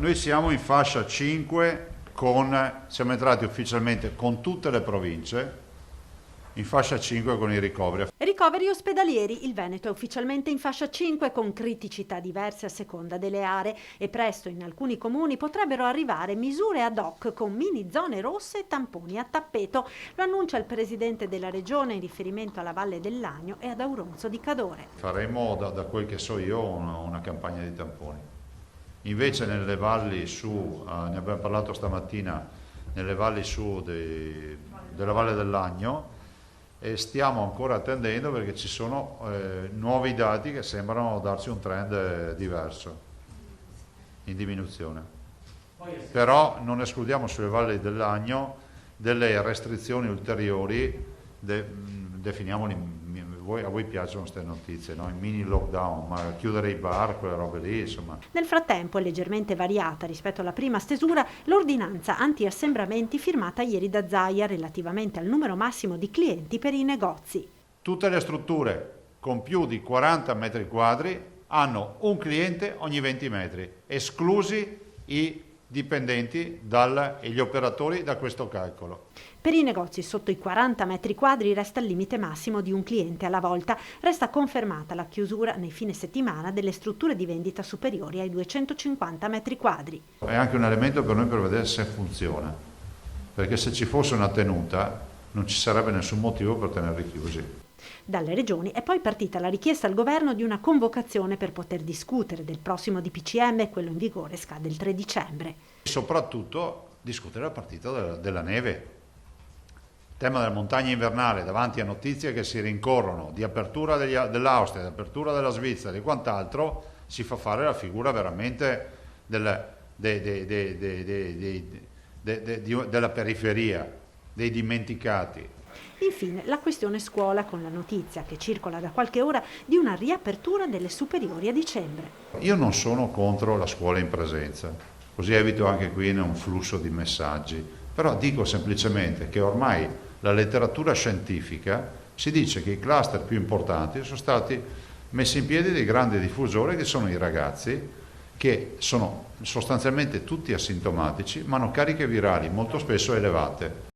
Noi siamo in fascia 5, siamo entrati ufficialmente con tutte le province, in fascia 5 con i ricoveri. Ricoveri ospedalieri. Il Veneto è ufficialmente in fascia 5 con criticità diverse a seconda delle aree e presto in alcuni comuni potrebbero arrivare misure ad hoc con mini zone rosse e tamponi a tappeto. Lo annuncia il presidente della regione in riferimento alla Valle del Lagno e ad Auronzo di Cadore. Faremo, da quel che so io, una campagna di tamponi. Invece nelle valli su, ne abbiamo parlato stamattina, nelle valli su della Valle del Lagno, e stiamo ancora attendendo perché ci sono nuovi dati che sembrano darci un trend diverso, in diminuzione. Però non escludiamo sulle valli del Lagno delle restrizioni ulteriori, definiamoli, a voi piacciono queste notizie, no? Il mini lockdown, ma chiudere i bar, quelle robe lì, insomma. Nel frattempo è leggermente variata rispetto alla prima stesura l'ordinanza anti-assembramenti firmata ieri da Zaia relativamente al numero massimo di clienti per i negozi. Tutte le strutture con più di 40 metri quadri hanno un cliente ogni 20 metri, esclusi i dipendenti e gli operatori da questo calcolo. Per i negozi sotto i 40 metri quadri resta il limite massimo di un cliente alla volta. Resta confermata la chiusura nei fine settimana delle strutture di vendita superiori ai 250 metri quadri. È anche un elemento per noi per vedere se funziona, perché se ci fosse una tenuta non ci sarebbe nessun motivo per tenerli chiusi. Dalle regioni è poi partita la richiesta al governo di una convocazione per poter discutere del prossimo DPCM, quello in vigore scade il 3 dicembre. E soprattutto discutere la partita della neve. Il tema della montagna invernale, davanti a notizie che si rincorrono di apertura dell'Austria, di apertura della Svizzera e quant'altro, si fa fare la figura veramente della periferia, dei dimenticati. Infine la questione scuola, con la notizia che circola da qualche ora di una riapertura delle superiori a dicembre. Io non sono contro la scuola in presenza, così evito anche qui un flusso di messaggi, però dico semplicemente che ormai la letteratura scientifica ci dice che i cluster più importanti sono stati messi in piedi dei grandi diffusori che sono i ragazzi, che sono sostanzialmente tutti asintomatici ma hanno cariche virali molto spesso elevate.